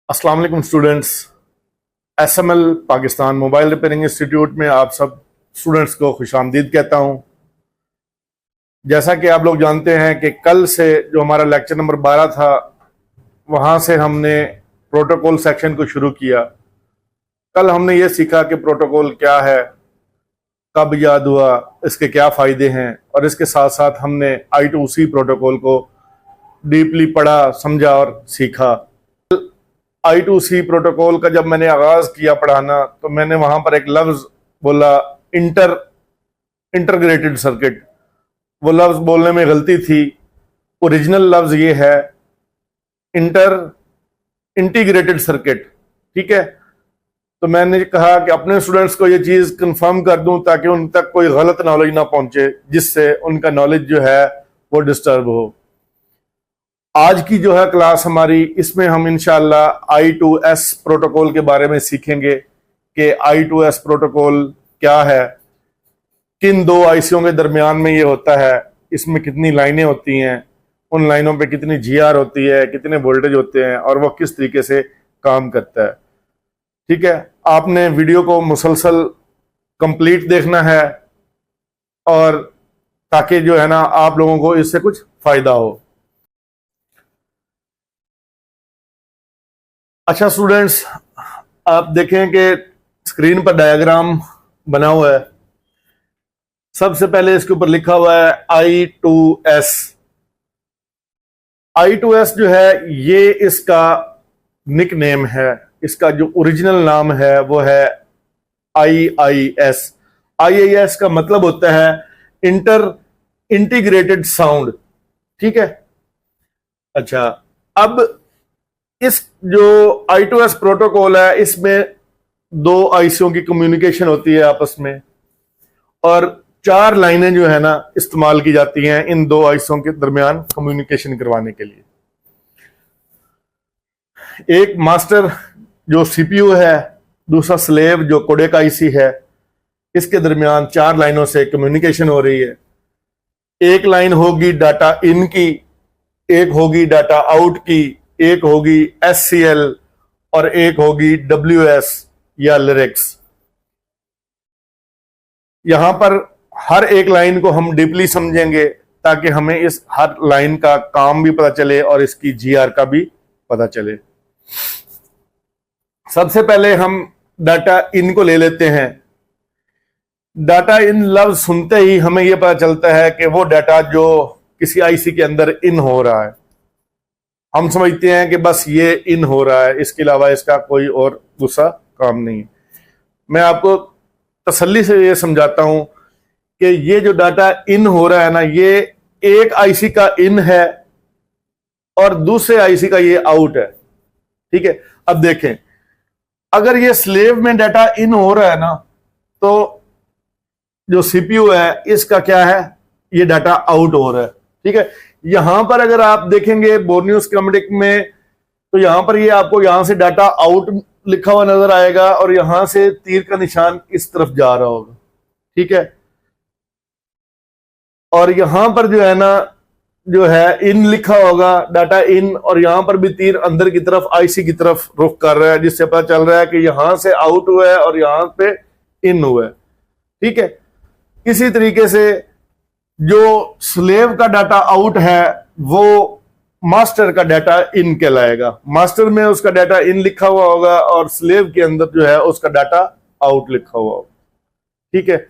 अस्सलाम वालेकुम students. SML Pakistan mobile repairing institute में आप सब स्टूडेंट्स को खुशामदीद कहता हूं। जैसा कि आप लोग जानते हैं कि कल से जो हमारा लेक्चर नंबर 12 था, वहां से हमने प्रोटोकॉल सेक्शन को शुरू किया। कल हमने ये सीखा कि प्रोटोकॉल क्या है, कब याद हुआ, इसके क्या फ़ायदे हैं, और इसके साथ साथ हमने I2C प्रोटोकॉल को डीपली पढ़ा, समझा और सीखा। I2C प्रोटोकॉल का जब मैंने आगाज किया पढ़ाना, तो मैंने वहां पर एक लफ्ज बोला, इंटरग्रेटेड सर्किट। वो लफ्ज बोलने में गलती थी। ओरिजिनल लफ्ज ये है इंटीग्रेटेड सर्किट। ठीक है, तो मैंने कहा कि अपने स्टूडेंट्स को ये चीज कंफर्म कर दूं ताकि उन तक कोई गलत नॉलेज ना पहुंचे, जिससे उनका नॉलेज जो है वो डिस्टर्ब हो। आज की जो है क्लास हमारी, इसमें हम इंशाल्लाह I2S प्रोटोकॉल के बारे में सीखेंगे कि I2S प्रोटोकॉल क्या है, किन दो आईसीओ के दरमियान में ये होता है, इसमें कितनी लाइनें होती हैं, उन लाइनों पे कितनी GR होती है, कितने वोल्टेज होते हैं, और वो किस तरीके से काम करता है। ठीक है, आपने वीडियो को मुसलसल कंप्लीट देखना है, और ताकि जो है ना आप लोगों को इससे कुछ फायदा हो। अच्छा स्टूडेंट्स, आप देखें कि स्क्रीन पर डायग्राम बना हुआ है। सबसे पहले इसके ऊपर लिखा हुआ है I2S। I2S जो है ये इसका निक नेम है, इसका जो ओरिजिनल नाम है वो है IIS। IIS का मतलब होता है इंटीग्रेटेड साउंड। ठीक है, अच्छा, अब इस जो I2S प्रोटोकॉल है, इसमें दो आईसीओ की कम्युनिकेशन होती है आपस में, और 4 लाइनें जो है ना इस्तेमाल की जाती हैं इन दो आईसीओ के दरमियान कम्युनिकेशन करवाने के लिए। एक मास्टर जो CPU है, दूसरा स्लेव जो कोडेक आईसी है, इसके दरमियान 4 लाइनों से कम्युनिकेशन हो रही है। एक लाइन होगी डाटा इन की, एक होगी डाटा आउट की, एक होगी SCL, और एक होगी WS या लिरिक्स। यहां पर हर एक लाइन को हम डीपली समझेंगे ताकि हमें इस हर लाइन का काम भी पता चले और इसकी GR का भी पता चले। सबसे पहले हम डाटा इन को ले लेते हैं। डाटा इन लफ्ज सुनते ही हमें यह पता चलता है कि वो डाटा जो किसी आईसी के अंदर इन हो रहा है। हम समझते हैं कि बस ये इन हो रहा है, इसके अलावा इसका कोई और दूसरा काम नहीं। मैं आपको तसल्ली से ये समझाता हूं कि ये जो डाटा इन हो रहा है ना, ये एक आईसी का इन है और दूसरे आईसी का ये आउट है। ठीक है, अब देखें, अगर ये स्लेव में डाटा इन हो रहा है ना, तो जो CPU है इसका क्या है, ये डाटा आउट हो रहा है। ठीक है, यहां पर अगर आप देखेंगे बोर्नियो स्कीमेटिक में, तो यहां पर ये आपको यहां से डाटा आउट लिखा हुआ नजर आएगा और यहां से तीर का निशान इस तरफ जा रहा होगा। ठीक है, और यहां पर जो है ना, जो है इन लिखा होगा, डाटा इन, और यहां पर भी तीर अंदर की तरफ आईसी की तरफ रुख कर रहा है, जिससे पता चल रहा है कि यहां से आउट हुआ है और यहां पे इन हुआ है। ठीक है, इसी तरीके से जो स्लेव का डाटा आउट है वो मास्टर का डाटा इन कहलाएगा। मास्टर में उसका डाटा इन लिखा हुआ होगा और स्लेव के अंदर जो है उसका डाटा आउट लिखा हुआ होगा। ठीक है,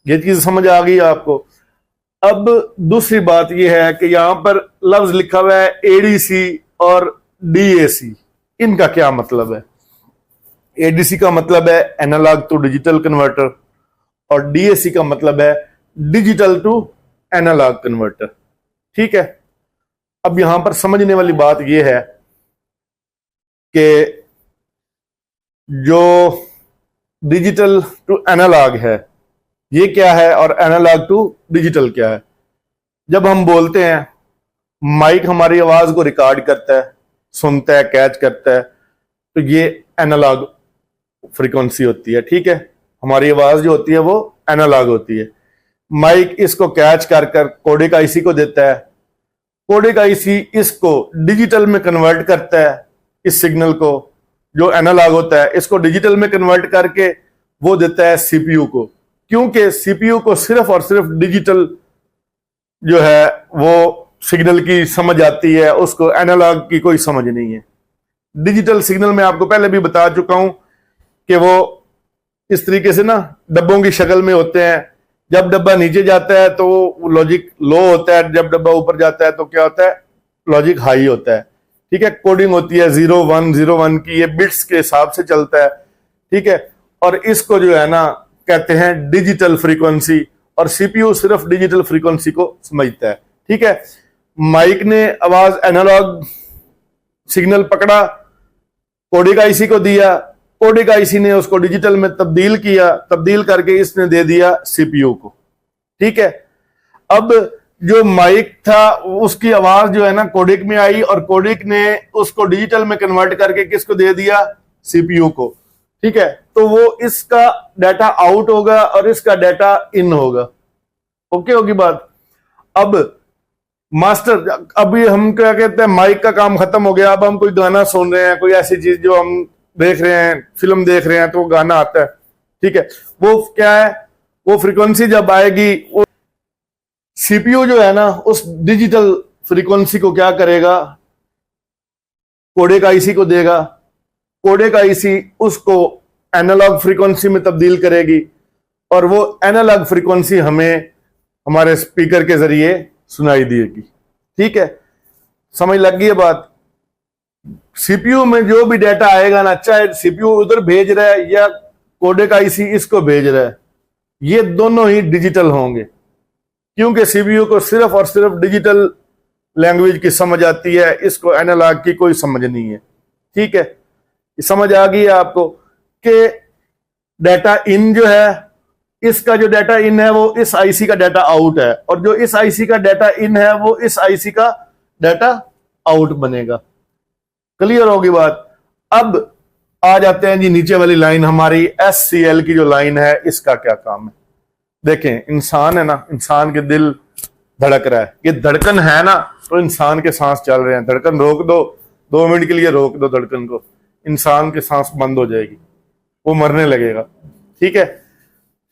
ये चीज समझ आ गई आपको। अब दूसरी बात यह है कि यहां पर लफ्ज लिखा हुआ है ADC और DAC। इनका क्या मतलब है? ADC का मतलब है एनालॉग टू डिजिटल कन्वर्टर, और DAC का मतलब है डिजिटल टू एनालॉग कन्वर्टर। ठीक है, अब यहां पर समझने वाली बात यह है कि जो डिजिटल टू एनालॉग है ये क्या है और एनालॉग टू डिजिटल क्या है। जब हम बोलते हैं, माइक हमारी आवाज को रिकॉर्ड करता है, सुनता है, कैच करता है, तो ये एनालॉग फ्रीक्वेंसी होती है। ठीक है, हमारी आवाज जो होती है वो एनालॉग होती है। माइक इसको कैच कर कर कोडेक आईसी को देता है, कोडेक आईसी इसको डिजिटल में कन्वर्ट करता है, इस सिग्नल को, जो एनालॉग होता है, इसको डिजिटल में कन्वर्ट करके वो देता है सीपीयू को, क्योंकि सीपीयू को सिर्फ और सिर्फ डिजिटल जो है वो सिग्नल की समझ आती है, उसको एनालॉग की कोई समझ नहीं है। डिजिटल सिग्नल में आपको पहले भी बता चुका हूं कि वो इस तरीके से ना डब्बों की शक्ल में होते हैं। जब डब्बा नीचे जाता है तो लॉजिक लो होता है, जब डब्बा ऊपर जाता है तो क्या होता है, लॉजिक हाई होता है। ठीक है, कोडिंग होती है 0101 की, ये बिट्स के हिसाब से चलता है। ठीक है, और इसको जो है ना कहते हैं डिजिटल फ्रीक्वेंसी, और सीपीयू सिर्फ डिजिटल फ्रीक्वेंसी को समझता है। ठीक है, माइक ने आवाज एनालॉग सिग्नल पकड़ा, कोडिक आईसी को दिया, कोडिक आईसी ने उसको डिजिटल में तब्दील किया, तब्दील करके इसने दे दिया सीपीयू को। ठीक है, अब जो माइक था उसकी आवाज जो है ना कोडिक में आई, और कोडिक ने उसको डिजिटल में कन्वर्ट करके किसको दे दिया, सीपीयू को। ठीक है, तो वो इसका डाटा आउट होगा और इसका डाटा इन होगा। ओके होगी बात। अब मास्टर, अभी हम क्या कहते हैं, माइक का काम खत्म हो गया, अब हम कोई गाना सुन रहे हैं, कोई ऐसी चीज जो हम देख रहे हैं, फिल्म देख रहे हैं, तो गाना आता है। ठीक है, वो क्या है, वो फ्रीक्वेंसी जब आएगी, वो सीपीयू जो है ना उस डिजिटल फ्रीक्वेंसी को क्या करेगा, कोडेक आईसी को देगा, कोडेक आईसी उसको एनालॉग फ्रीक्वेंसी में तब्दील करेगी, और वो एनालॉग फ्रीक्वेंसी हमें हमारे स्पीकर के जरिए सुनाई देगी। ठीक है, समझ लग गई है बात। सीपीयू में जो भी डाटा आएगा ना, चाहे सीपीयू उधर भेज रहा है या कोडेक आईसी इसको भेज रहा है, ये दोनों ही डिजिटल होंगे, क्योंकि सीपीयू को सिर्फ और सिर्फ डिजिटल लैंग्वेज की समझ आती है, इसको एनालॉग की कोई समझ नहीं है। ठीक है, समझ आ गई है आपको कि डाटा इन जो है, इसका जो डाटा इन है वो इस आईसी का डाटा आउट है, और जो इस आईसी का डाटा इन है वो इस आईसी का डाटा आउट बनेगा। क्लियर होगी बात। अब आ जाते हैं जी नीचे वाली लाइन, हमारी एससीएल की जो लाइन है, इसका क्या काम है। देखें, इंसान है ना, इंसान के दिल धड़क रहा है, ये धड़कन है ना, तो इंसान के सांस चल रहे हैं। धड़कन रोक दो, 2 मिनट के लिए रोक दो धड़कन को, इंसान की सांस बंद हो जाएगी, वो मरने लगेगा। ठीक है,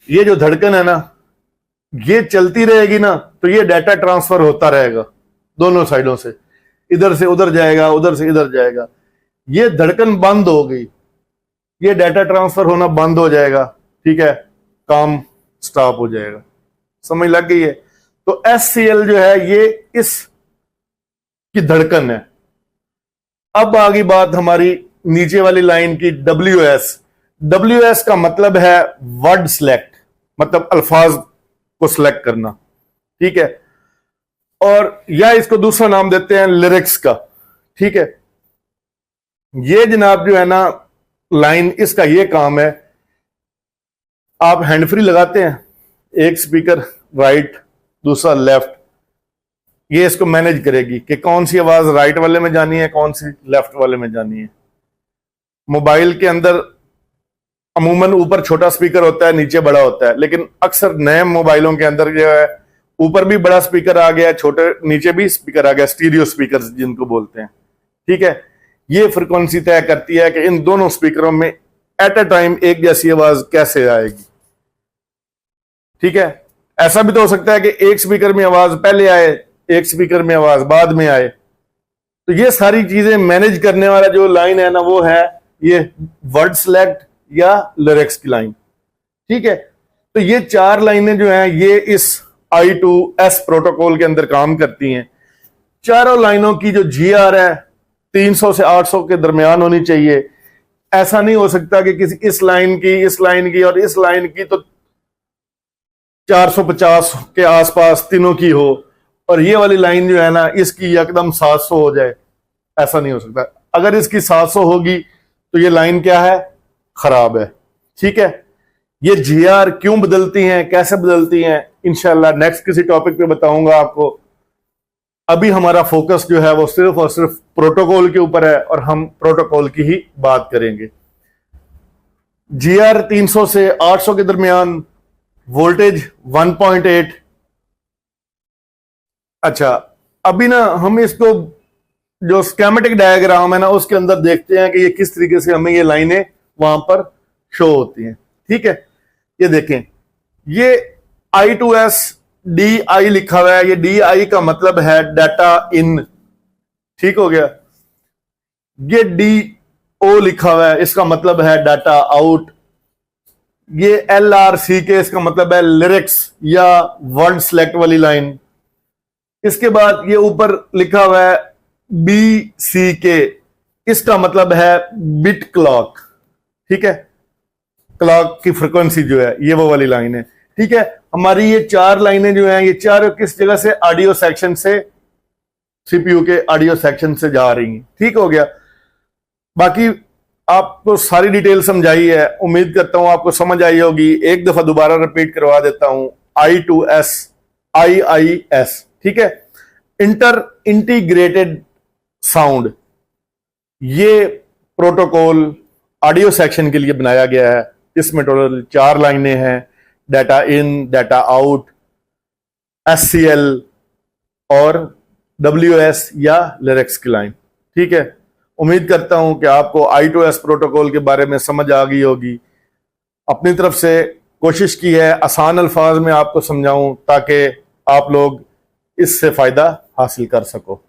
ये जो धड़कन है ना, ये चलती रहेगी ना, तो ये डाटा ट्रांसफर होता रहेगा दोनों साइडों से, इधर से उधर जाएगा, उधर से इधर जाएगा। ये धड़कन बंद हो गई, ये डाटा ट्रांसफर होना बंद हो जाएगा। ठीक है, काम स्टॉप हो जाएगा। समझ लग गई है। तो एससीएल जो है ये इस की धड़कन है। अब आ गई बात हमारी नीचे वाली लाइन की, डब्ल्यूएस। डब्ल्यूएस का मतलब है वर्ड सिलेक्ट, मतलब अल्फाज को सिलेक्ट करना। ठीक है, और या इसको दूसरा नाम देते हैं लिरिक्स का। ठीक है, ये जनाब जो है ना लाइन, इसका ये काम है, आप हैंड फ्री लगाते हैं, एक स्पीकर राइट दूसरा लेफ्ट, ये इसको मैनेज करेगी कि कौन सी आवाज राइट वाले में जानी है, कौन सी लेफ्ट वाले में जानी है। मोबाइल के अंदर अमूमन ऊपर छोटा स्पीकर होता है, नीचे बड़ा होता है, लेकिन अक्सर नए मोबाइलों के अंदर जो है ऊपर भी बड़ा स्पीकर आ गया, छोटे नीचे भी स्पीकर आ गया, स्टीरियो स्पीकर जिनको बोलते हैं। ठीक है, ये फ्रिक्वेंसी तय करती है कि इन दोनों स्पीकरों में एट अ टाइम एक जैसी आवाज कैसे आएगी। ठीक है, ऐसा भी तो हो सकता है कि एक स्पीकर में आवाज पहले आए, एक स्पीकर में आवाज बाद में आए। तो ये सारी चीजें मैनेज करने वाला जो लाइन है ना, वो है ये वर्ड सिलेक्ट या लिरिक्स की लाइन। ठीक है, तो ये 4 लाइनें जो हैं ये इस I2S प्रोटोकॉल के अंदर काम करती हैं। चारों लाइनों की जो GR है 300 से 800 के दरमियान होनी चाहिए। ऐसा नहीं हो सकता कि किसी इस लाइन की और इस लाइन की तो 450 के आसपास तीनों की हो, और ये वाली लाइन जो है ना इसकी एकदम 700 हो जाए। ऐसा नहीं हो सकता। अगर इसकी 700 होगी तो ये लाइन क्या है, खराब है। ठीक है, ये GR क्यों बदलती हैं, कैसे बदलती हैं, इंशाल्लाह नेक्स्ट किसी टॉपिक पे बताऊंगा आपको। अभी हमारा फोकस जो है वो सिर्फ और सिर्फ प्रोटोकॉल के ऊपर है, और हम प्रोटोकॉल की ही बात करेंगे। GR 300 से 800 के दरमियान, वोल्टेज 1.8। अच्छा, अभी ना हम इसको जो स्केमेटिक डायग्राम है ना उसके अंदर देखते हैं कि ये किस तरीके से हमें ये लाइनें वहां पर शो होती हैं। ठीक है, ये देखें, ये I2S DI लिखा हुआ है, ये DI का मतलब है डाटा इन, ठीक हो गया। ये DO लिखा हुआ है, इसका मतलब है डाटा आउट। ये LRCK, इसका मतलब है लिरिक्स या वर्ड सेलेक्ट वाली लाइन। इसके बाद ये ऊपर लिखा हुआ है BCK, इसका मतलब है बिट क्लॉक। ठीक है, क्लॉक की फ्रीक्वेंसी जो है ये वो वाली लाइन है। ठीक है, हमारी ये चार लाइनें जो हैं ये चार किस जगह से, ऑडियो सेक्शन से, सीपीयू के ऑडियो सेक्शन से जा रही हैं। ठीक हो गया, बाकी आपको सारी डिटेल समझाई है, उम्मीद करता हूं आपको समझ आई होगी। एक दफा दोबारा रिपीट करवा देता हूं, I2S IIS। ठीक है, इंटर इंटीग्रेटेड साउंड, ये प्रोटोकॉल ऑडियो सेक्शन के लिए बनाया गया है। इसमें टोटल 4 लाइनें हैं, data in, data out, SCL और WS या लिरिक्स की लाइन। ठीक है, उम्मीद करता हूं कि आपको I2S प्रोटोकॉल के बारे में समझ आ गई होगी। अपनी तरफ से कोशिश की है आसान अल्फाज में आपको समझाऊं ताकि आप लोग इससे फायदा हासिल कर सको।